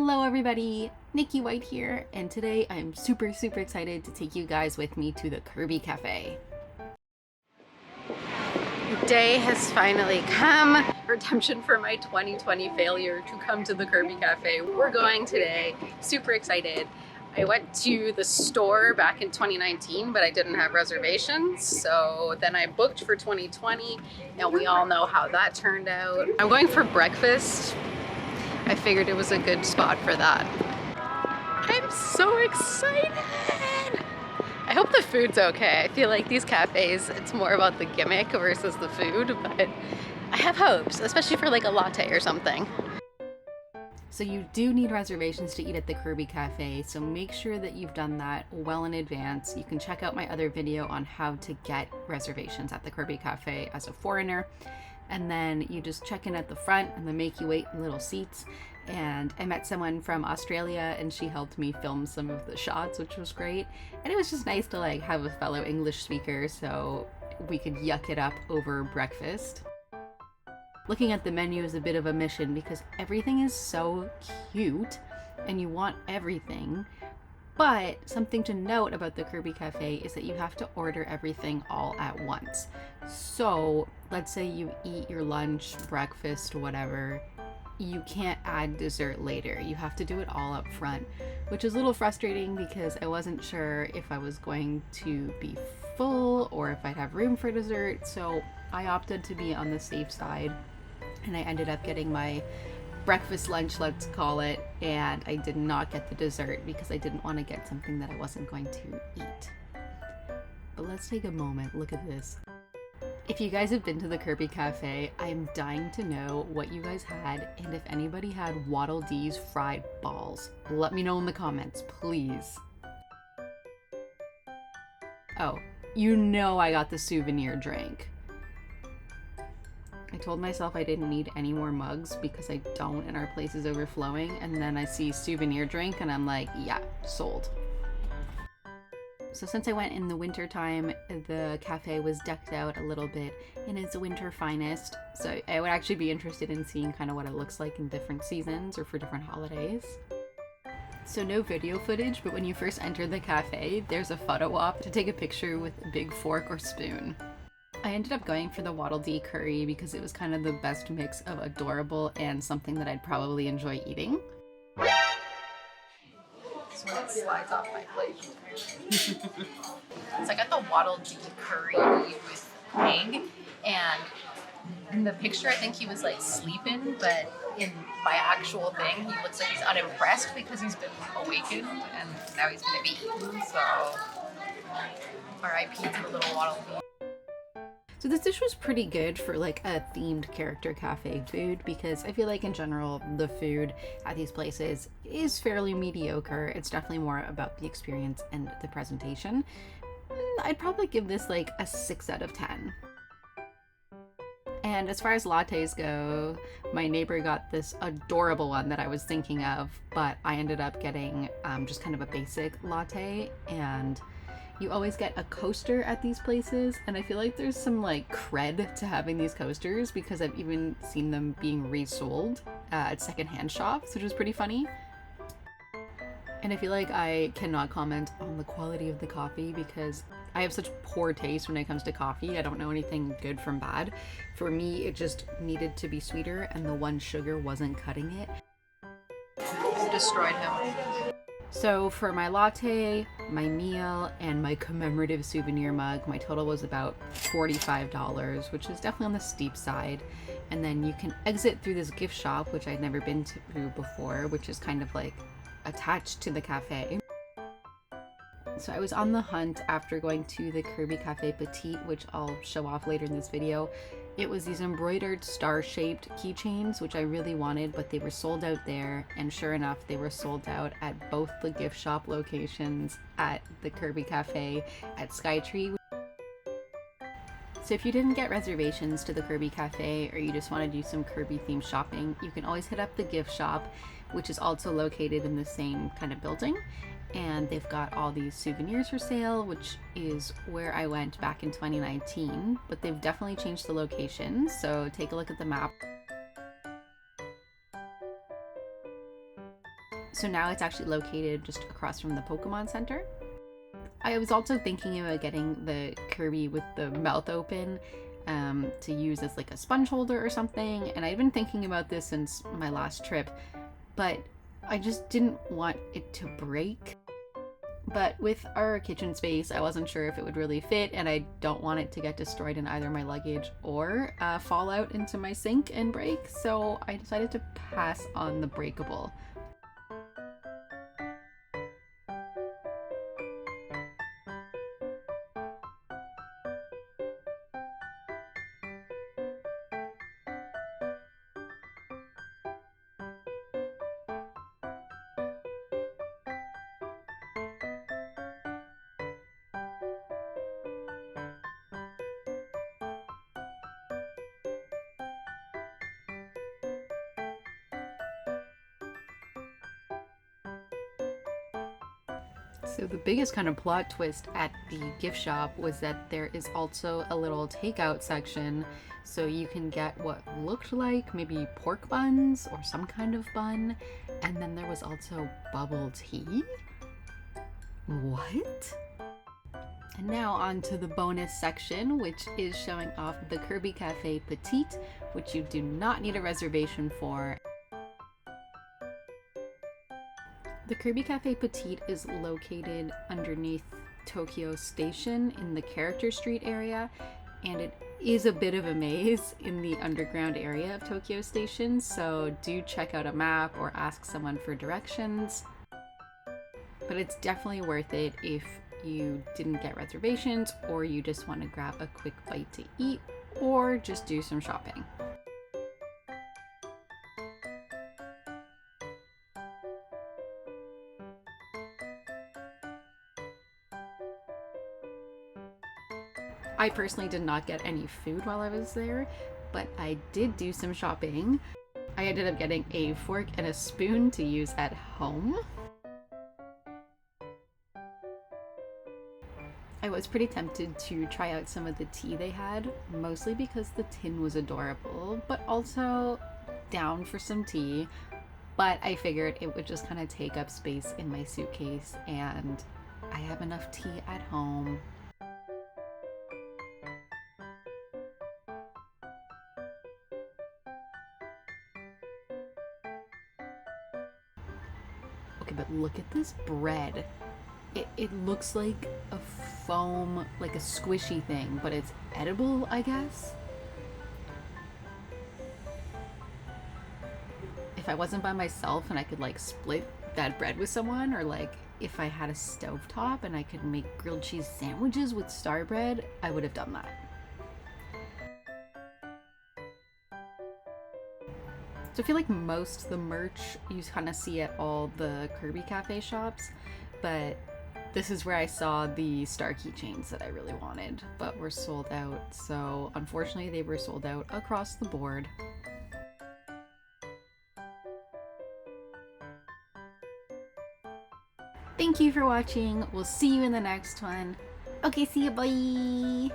Hello everybody, Nikki White here, and today I'm super excited to take you guys with me to the Kirby Cafe. The day has finally come. Redemption for my 2020 failure to come to the Kirby Cafe. We're going today, super excited. I went to the store back in 2019, but I didn't have reservations. So then I booked for 2020, and we all know how that turned out. I'm going for breakfast. I figured it was a good spot for that. I'm so excited! I hope the food's okay. I feel like these cafes, it's more about the gimmick versus the food, but I have hopes, especially for like a latte or something. So you do need reservations to eat at the Kirby Cafe, so make sure that you've done that well in advance. You can check out my other video on how to get reservations at the Kirby Cafe as a foreigner. And then you just check in at the front and they make you wait in little seats. And I met someone from Australia and she helped me film some of the shots, which was great. And it was just nice to like have a fellow English speaker so we could yuck it up over breakfast. Looking at the menu is a bit of a mission because everything is so cute and you want everything. But something to note about the Kirby Cafe is that you have to order everything all at once. So let's say you eat your lunch, breakfast, whatever, you can't add dessert later. You have to do it all up front, which is a little frustrating because I wasn't sure if I was going to be full or if I'd have room for dessert. So I opted to be on the safe side and I ended up getting my breakfast, lunch, let's call it, and I did not get the dessert because I didn't want to get something that I wasn't going to eat. But let's take a moment, look at this. If you guys have been to the Kirby Cafe, I'm dying to know what you guys had and if anybody had Waddle Dee's fried balls. Let me know in the comments, please. Oh, you know I got the souvenir drink. I told myself I didn't need any more mugs because I don't and our place is overflowing, and then I see souvenir drink and I'm like, yeah, sold. So since I went in the winter time, the cafe was decked out a little bit in its winter finest, so I would actually be interested in seeing kind of what it looks like in different seasons or for different holidays. So no video footage, but when you first enter the cafe, there's a photo op to take a picture with a big fork or spoon. I ended up going for the Waddle Dee curry because it was kind of the best mix of adorable and something that I'd probably enjoy eating. So it slides off my plate. So I got the Waddle Dee curry with egg, and in the picture I think he was like sleeping, but in my actual thing he looks like he's unimpressed because he's been awakened and now he's gonna be eaten, so RIP to the little Waddle Dee. So this dish was pretty good for like a themed character cafe food because I feel like in general the food at these places is fairly mediocre. It's definitely more about the experience and the presentation. I'd probably give this like a 6 out of 10. And as far as lattes go, my neighbor got this adorable one that I was thinking of, but I ended up getting just kind of a basic latte, and you always get a coaster at these places, and I feel like there's some like cred to having these coasters because I've even seen them being resold at secondhand shops, which is pretty funny. And I feel like I cannot comment on the quality of the coffee because I have such poor taste when it comes to coffee. I don't know anything good from bad. For me, it just needed to be sweeter and the one sugar wasn't cutting it. Destroyed him. So for my latte, my meal, and my commemorative souvenir mug, my total was about $45, which is definitely on the steep side. And then you can exit through this gift shop, which I'd never been to before, which is kind of like attached to the cafe. So I was on the hunt after going to the Kirby Café Petit, which I'll show off later in this video. It was these embroidered star-shaped keychains, which I really wanted, but they were sold out there, and sure enough, they were sold out at both the gift shop locations, at the Kirby Cafe, at Skytree. So if you didn't get reservations to the Kirby Cafe, or you just want to do some Kirby themed shopping, you can always hit up the gift shop, which is also located in the same kind of building. And they've got all these souvenirs for sale, which is where I went back in 2019, but they've definitely changed the location, so take a look at the map. So now it's actually located just across from the Pokemon Center. I was also thinking about getting the Kirby with the mouth open to use as like a sponge holder or something, and I've been thinking about this since my last trip, but I just didn't want it to break. But with our kitchen space, I wasn't sure if it would really fit, and I don't want it to get destroyed in either my luggage or fall out into my sink and break, so I decided to pass on the breakable. So the biggest kind of plot twist at the gift shop was that there is also a little takeout section, so you can get what looked like maybe pork buns or some kind of bun, and then there was also bubble tea? What? And now on to the bonus section, which is showing off the KIRBY CAFÉ Petit, which you do not need a reservation for. The KIRBY CAFÉ Petit is located underneath Tokyo Station in the Character Street area, and it is a bit of a maze in the underground area of Tokyo Station, so do check out a map or ask someone for directions. But it's definitely worth it if you didn't get reservations, or you just want to grab a quick bite to eat, or just do some shopping. I personally did not get any food while I was there, but I did do some shopping. I ended up getting a fork and a spoon to use at home. I was pretty tempted to try out some of the tea they had, mostly because the tin was adorable, but also down for some tea. But I figured it would just kind of take up space in my suitcase, and I have enough tea at home. Okay, but look at this bread. It looks like a foam, like a squishy thing, but it's edible, I guess? If I wasn't by myself and I could like split that bread with someone, or like if I had a stovetop and I could make grilled cheese sandwiches with star bread, I would have done that. So I feel like most of the merch you kind of see at all the KIRBY Cafe shops, but this is where I saw the star keychains that I really wanted, but were sold out. So unfortunately they were sold out across the board. Thank you for watching. We'll see you in the next one. Okay, see you, bye!